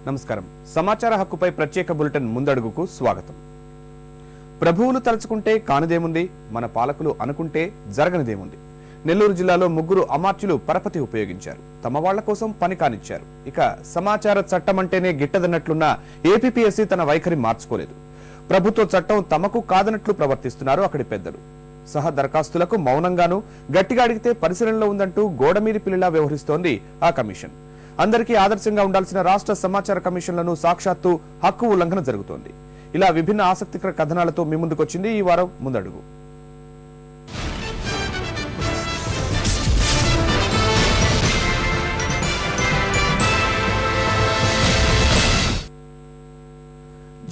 నమస్కారం. సమాచార హక్కుపై ప్రత్యేక బులెటిన్ ముందడుగుకు స్వాగతం. ప్రభువులు తలుచుకుంటే కానిదేముంది, మన పాలకులు అనుకుంటే జరగనిదేముంది. నెల్లూరు జిల్లాలో ముగ్గురు అమాత్యులు పరపతి ఉపయోగించారు. తమ వాళ్ల కోసం పని కానిచ్చారు. ఇక సమాచార చట్టం అంటేనే గిట్టదన్నట్లున్న ఏపీపీఎస్సీ తన వైఖరి మార్చుకోలేదు. ప్రభుత్వ చట్టం తమకు కాదన్నట్లు ప్రవర్తిస్తున్నారు అక్కడి పెద్దలు. సహ దరఖాస్తులకు మౌనంగాను, గట్టిగా అడిగితే పరిశీలనలో ఉందంటూ గోడమీది పిల్లిలా వ్యవహరిస్తోంది ఆ కమిషన్. అందరికీ ఆదర్శంగా ఉండాల్సిన రాష్ట్ర సమాచార కమిషన్లను సాక్షాత్తు హక్కు ఉల్లంఘన జరుగుతోంది. ఇలా విభిన్న ఆసక్తికర కథనాలతో మీ ముందుకొచ్చింది ఈ వారం ముందడుగు.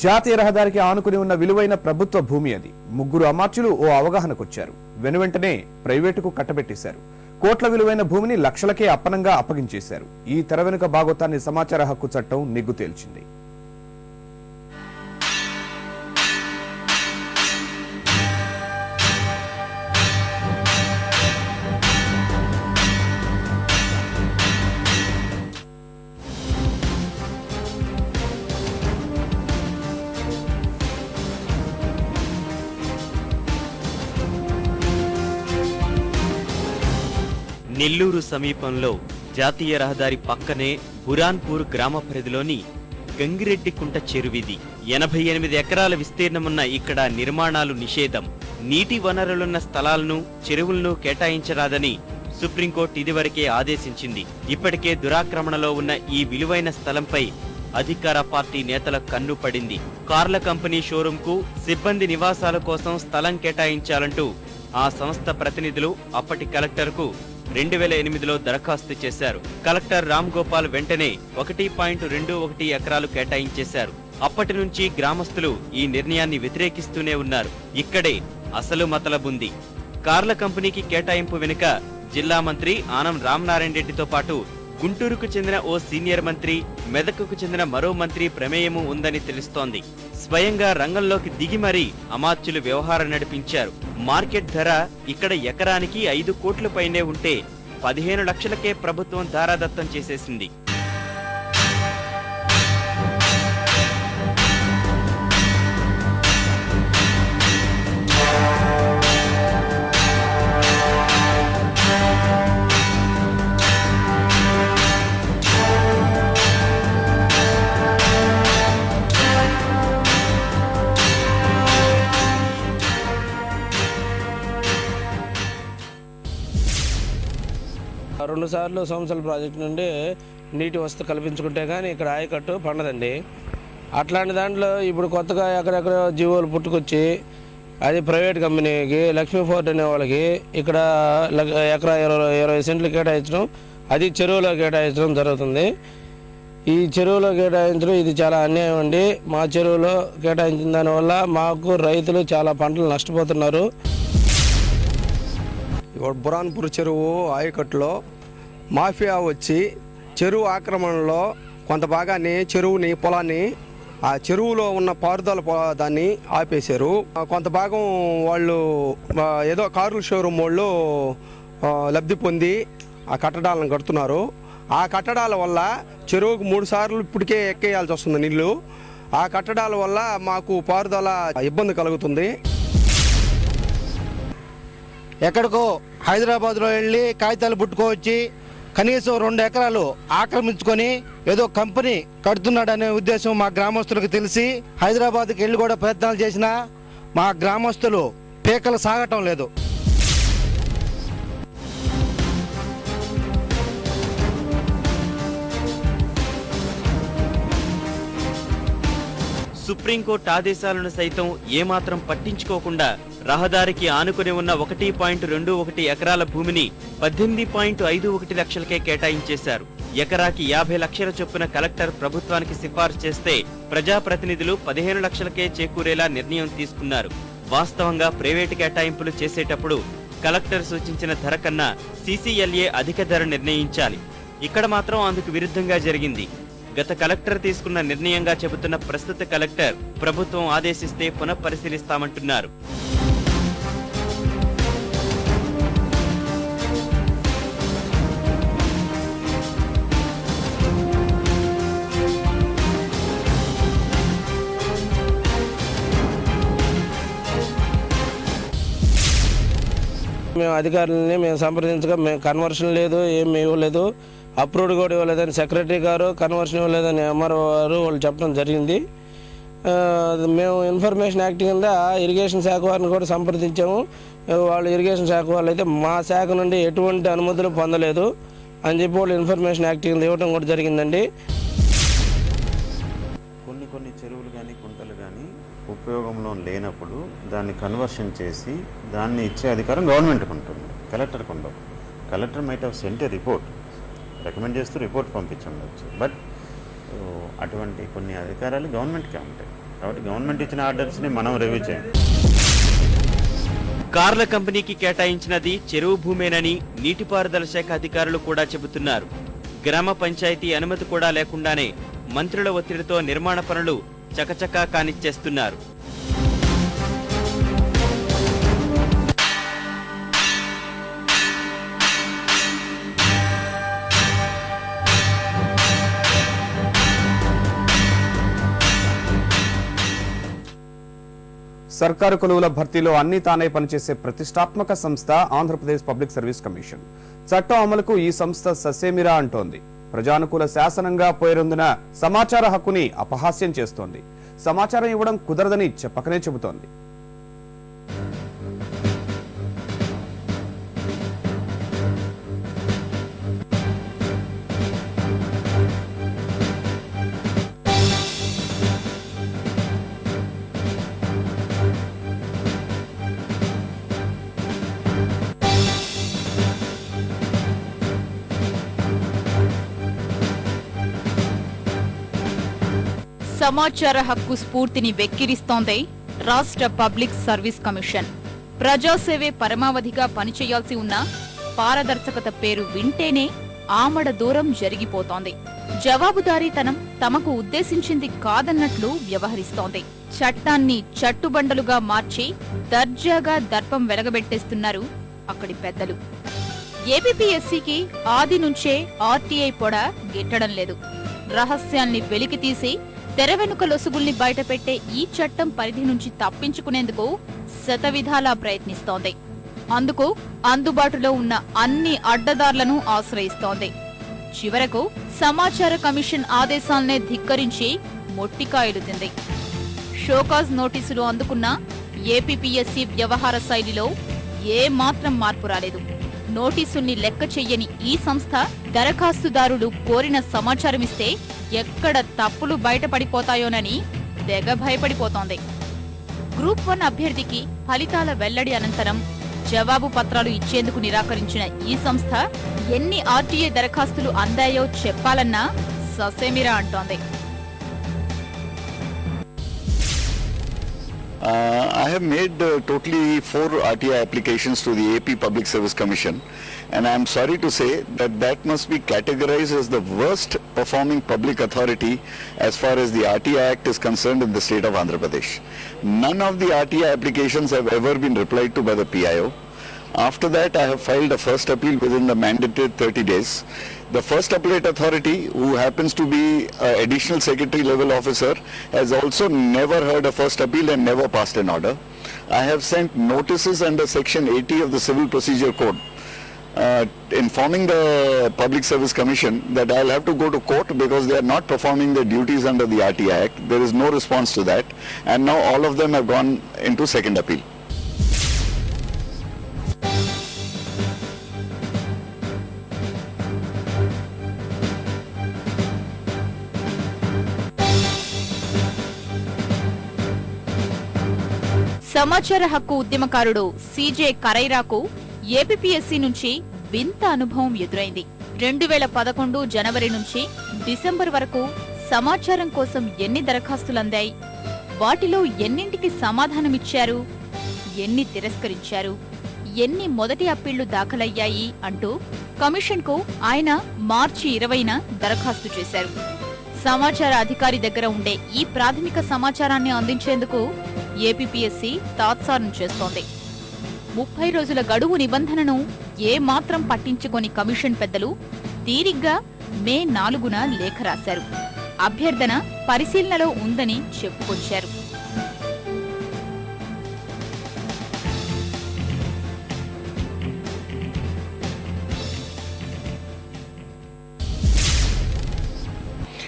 జాతీయ రహదారికి ఆనుకుని ఉన్న విలువైన ప్రభుత్వ భూమి అది. ముగ్గురు అమాత్యులు ఓ అవగాహనకొచ్చారు. వెనువెంటనే ప్రైవేటుకు కట్టబెట్టేశారు. కోట్ల విలువైన భూమిని లక్షలకే అప్పనంగా అప్పగించేశారు. ఈ తెర వెనుక భాగోతాన్ని సమాచార హక్కు చట్టం నిగ్గు తేల్చింది. నెల్లూరు సమీపంలో జాతీయ రహదారి పక్కనే బురాన్పూర్ గ్రామ పరిధిలోని గంగిరెడ్డికుంట చెరువిది. 88 ఎకరాల విస్తీర్ణమున్న ఇక్కడ నిర్మాణాలు నిషేధం. నీటి వనరులున్న స్థలాలను, చెరువులను కేటాయించరాదని సుప్రీంకోర్టు ఇదివరకే ఆదేశించింది. ఇప్పటికే దురాక్రమణలో ఉన్న ఈ విలువైన స్థలంపై అధికార పార్టీ నేతల కన్ను పడింది. కార్ల కంపెనీ షోరూంకు, సిబ్బంది నివాసాల కోసం స్థలం కేటాయించాలంటూ ఆ సంస్థ ప్రతినిధులు అప్పటి కలెక్టర్కు 2008లో దరఖాస్తు చేశారు. కలెక్టర్ రామ్ గోపాల్ వెంటనే 1.21 ఎకరాలు కేటాయించేశారు. అప్పటి నుంచి గ్రామస్తులు ఈ నిర్ణయాన్ని వ్యతిరేకిస్తూనే ఉన్నారు. ఇక్కడే అసలు మతలబుంది. కార్ల కంపెనీకి కేటాయింపు వెనుక జిల్లా మంత్రి ఆనం రామనారాయణ రెడ్డితో పాటు గుంటూరుకు చెందిన ఓ సీనియర్ మంత్రి, మెదక్కు చెందిన మరో మంత్రి ప్రమేయము ఉందని తెలుస్తోంది. స్వయంగా రంగంలోకి దిగి మరీ అమాత్యులు వ్యవహారం నడిపించారు. మార్కెట్ ధర ఇక్కడ ఎకరానికి 5 కోట్ల పైనే ఉంటే 15 లక్షలకే ప్రభుత్వం ధారాదత్తం చేసేసింది. రెండు సార్లు సంవత్సరాల ప్రాజెక్టు నుండి నీటి వసతి కల్పించుకుంటే కానీ ఇక్కడ ఆయకట్టు పండదండి. అట్లాంటి దాంట్లో ఇప్పుడు కొత్తగా ఎక్కడెక్కడ జీవోలు పుట్టుకొచ్చి అది ప్రైవేట్ కంపెనీకి, లక్ష్మీ ఫోర్ట్ అనే వాళ్ళకి ఇక్కడ ఎకరా 20 సెంట్లు కేటాయించడం, అది చెరువులో కేటాయించడం జరుగుతుంది. ఈ చెరువులో కేటాయించడం ఇది చాలా అన్యాయం అండి. మా చెరువులో కేటాయించిన దానివల్ల మాకు రైతులు చాలా పంటలు నష్టపోతున్నారు. బురాన్పూర్ చెరువు ఆయకట్టులో మాఫియా వచ్చి చెరువు ఆక్రమణలో కొంత భాగాన్ని, చెరువుని, పొలాన్ని, ఆ చెరువులో ఉన్న పారుదల దాన్ని ఆపేశారు. కొంత భాగం వాళ్ళు ఏదో కార్ల షోరూమ్ వాళ్ళు లబ్ధి పొంది ఆ కట్టడాలను కడుతున్నారు. ఆ కట్టడాల వల్ల చెరువుకు 3 సార్లు ఇప్పటికే ఎక్కేయాల్సి వస్తుంది నీళ్ళు. ఆ కట్టడాల వల్ల మాకు పారుదల ఇబ్బంది కలుగుతుంది. ఎక్కడికో హైదరాబాద్లో వెళ్ళి కాగితాలు పుట్టుకోవచ్చి కనీసం 2 ఎకరాలు ఆక్రమించుకొని ఏదో కంపెనీ కడుతున్నాడనే ఉద్దేశం మా గ్రామస్తులకు తెలిసి హైదరాబాద్కి వెళ్ళి కూడా ప్రయత్నాలు చేసినా మా గ్రామస్తులు పీకలు సాగటం లేదు. సుప్రీంకోర్టు ఆదేశాలను సైతం ఏమాత్రం పట్టించుకోకుండా రహదారికి ఆనుకుని ఉన్న 1.21 ఎకరాల భూమిని 18.51 లక్షలకే కేటాయించేశారు. ఎకరాకి 50 లక్షల చొప్పున కలెక్టర్ ప్రభుత్వానికి సిఫార్సు చేస్తే ప్రజాప్రతినిధులు 15 లక్షలకే చేకూరేలా నిర్ణయం తీసుకున్నారు. వాస్తవంగా ప్రైవేటు కేటాయింపులు చేసేటప్పుడు కలెక్టర్ సూచించిన ధర కన్నా సీసీఎల్ఏ అధిక ధర నిర్ణయించాలి. ఇక్కడ మాత్రం అందుకు విరుద్ధంగా జరిగింది. గత కలెక్టర్ తీసుకున్న నిర్ణయంగా చెబుతున్న ప్రస్తుత కలెక్టర్ ప్రభుత్వం ఆదేశిస్తే పునఃపరిశీలిస్తామంటున్నారు. మేము అధికారులని మేము సంప్రదించగా మేము కన్వర్షన్ లేదు, ఏమి ఇవ్వలేదు, అప్రూవ్డ్ కూడా ఇవ్వలేదని సెక్రటరీ గారు, కన్వర్షన్ ఇవ్వలేదని ఎంఆర్ఓ గారు వాళ్ళు చెప్పడం జరిగింది. మేము ఇన్ఫర్మేషన్ యాక్ట్ కింద ఇరిగేషన్ శాఖ వారిని కూడా సంప్రదించాము. వాళ్ళు ఇరిగేషన్ శాఖ వాళ్ళు అయితే మా శాఖ నుండి ఎటువంటి అనుమతులు పొందలేదు అని చెప్పి వాళ్ళు ఇన్ఫర్మేషన్ యాక్ట్ కింద ఇవ్వడం కూడా జరిగిందండి. కొన్ని చెరువులు కానీ కుంటలు కానీ ఉపయోగంలో లేనప్పుడు దాన్ని కన్వర్షన్ చేసి దాన్ని ఇచ్చే అధికారం గవర్నమెంట్కి ఉంటుంది, కలెక్టర్కి ఉండవు. Collector might have sent a report, recommend చేస్తూ రిపోర్ట్ పంపించండొచ్చు. బట్ అటువంటి కొన్ని అధికారాలు గవర్నమెంట్కే ఉంటాయి. కాబట్టి గవర్నమెంట్ ఇచ్చిన ఆర్డర్స్ని మనం రివ్యూ చేయాలి. కార్ల కంపెనీకి కేటాయించినది చెరువు భూమేనని నీటిపారుదల శాఖ అధికారులు కూడా చెబుతున్నారు. గ్రామ పంచాయతీ అనుమతి కూడా లేకుండానే మంత్రుల ఒత్తిడితో నిర్మాణ పనులు చకచకా కానిచ్చేస్తున్నారు. సర్కారు కొలువుల భర్తీలో అన్ని తానే పనిచేసే ప్రతిష్టాత్మక సంస్థ ఆంధ్రప్రదేశ్ పబ్లిక్ సర్వీస్ కమిషన్. చట్టం అమలుకు ఈ సంస్థ ససేమిరా అంటోంది. ప్రజానుకూల శాసనంగా పేరొందిన సమాచార హక్కుని అపహాస్యం చేస్తోంది. సమాచారం ఇవ్వడం కుదరదని చెప్పకనే చెబుతోంది. సమాచార హక్కు స్ఫూర్తిని వెక్కిరిస్తోంది రాష్ట్ర పబ్లిక్ సర్వీస్ కమిషన్. ప్రజాసేవే పరమావధిగా పనిచేయాల్సి ఉన్న పారదర్శకత పేరు వింటేనే ఆమడ దూరం జరిగిపోతోంది. జవాబుదారీతనం తమకు ఉద్దేశించింది కాదన్నట్లు వ్యవహరిస్తోంది. చట్టాన్ని చట్టుబండలుగా మార్చి దర్జాగా దర్పం వెలగబెట్టేస్తున్నారు అక్కడి పెద్దలు. ఏపీపీఎస్సీకి ఆది నుంచే ఆర్టీఐ పొడ గిట్టడం లేదు. రహస్యాల్ని వెలికితీసి తెర వెనుక లొసుగుల్ని బయటపెట్టే ఈ చట్టం పరిధి నుంచి తప్పించుకునేందుకు శతవిధాలా ప్రయత్నిస్తోంది. అందుకు అందుబాటులో ఉన్న అన్ని అడ్డదార్లను ఆశ్రయిస్తోంది. చివరకు సమాచార కమిషన్ ఆదేశాలనే ధిక్కరించి మొట్టికాయలు తింది. షోకాజ్ నోటీసులు అందుకున్న ఏపీపీఎస్సీ వ్యవహార శైలిలో ఏ మాత్రం మార్పు రాలేదు. నోటీసుల్ని లెక్క చెయ్యని ఈ సంస్థ దరఖాస్తుదారులు కోరిన సమాచారమిస్తే ఎక్కడ తప్పులు బయటపడిపోతాయోనని తెగ భయపడిపోతోంది. గ్రూప్ 1 అభ్యర్థికి ఫలితాల వెల్లడి అనంతరం జవాబు పత్రాలు ఇచ్చేందుకు నిరాకరించిన ఈ సంస్థ ఎన్ని ఆర్టీఏ దరఖాస్తులు అందాయో చెప్పాలన్నా ససేమిరా అంటోంది. I have made totally 4 RTI applications to the AP Public Service Commission, and I am sorry to say that must be categorized as the worst performing public authority as far as the RTI Act is concerned in the state of Andhra Pradesh. None of the RTI applications have ever been replied to by the PIO. After that, I have filed a first appeal within the mandated 30 days. The first appellate authority, who happens to be an additional secretary level officer, has also never heard a first appeal and never passed an order. I have sent notices under section 80 of the Civil Procedure Code informing the Public Service Commission that I'll have to go to court because they are not performing their duties under the RTI Act. There is no response to that, and now all of them have gone into second appeal. సమాచార హక్కు ఉద్యమకారుడు CJ కరైరాకు APPSC నుంచి వింత అనుభవం ఎదురైంది. 2011 జనవరి నుంచి December వరకు సమాచారం కోసం ఎన్ని దరఖాస్తులందాయి, వాటిలో ఎన్నింటికి సమాధానమిచ్చారు, ఎన్ని తిరస్కరించారు, ఎన్ని మొదటి అప్పీళ్లు దాఖలయ్యాయి అంటూ కమిషన్కు ఆయన మార్చి 20న దరఖాస్తు చేశారు. సమాచార అధికారి దగ్గర ఉండే ఈ ప్రాథమిక సమాచారాన్ని అందించేందుకు ఏపీపీఎస్సీ తాత్సారం చేస్తోంది. 30 రోజుల గడువు నిబంధనను ఏ మాత్రం పట్టించుకొని కమిషన్ పెద్దలు తీరిగ్గా మే 4న లేఖ రాశారు. అభ్యర్థన పరిశీలనలో ఉందని చెప్పుకొచ్చారు.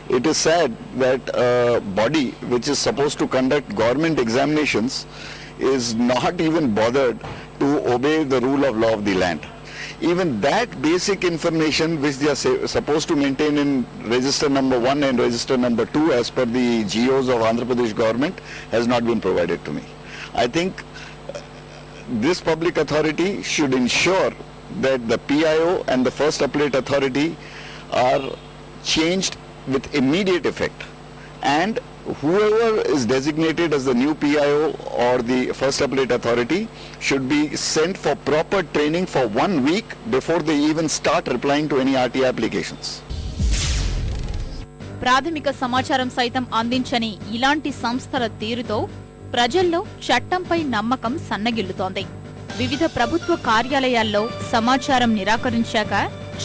it is sad that a body which is supposed to conduct government examinations is not even bothered to obey the rule of law of the land. Even that basic information which they are supposed to maintain in register number 1 and register number 2 as per the GOs of Andhra Pradesh government has not been provided to me. I think this public authority should ensure that the PIO and the first appellate authority are changed with immediate effect, and whoever is designated as the new PIO or the first appellate authority should be sent for proper training for 1 week before they even start replying to any RTA applications. ప్రాథమిక సమాచారం సైతం అందించని ఇలాంటి సంస్థల తీరుతో ప్రజల్లో చట్టంపై నమ్మకం సన్నగిల్లుతోంది. వివిధ ప్రభుత్వ కార్యాలయాల్లో సమాచారం నిరాకరించాక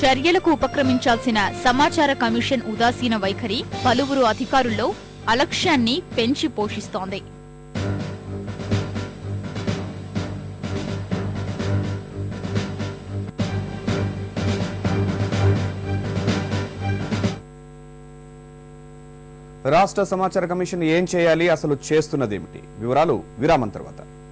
చర్యలకు ఉపక్రమించాల్సిన సమాచార కమిషన్ ఉదాసీన వైఖరి పలువురు అధికారుల్లో అలక్ష్యాన్ని పెంచి పోషిస్తోంది. రాష్ట్ర సమాచార కమిషన్ ఏం చేయాలి, అసలు చేస్తున్నదేమిటి? వివరాలు విరామం తర్వాత.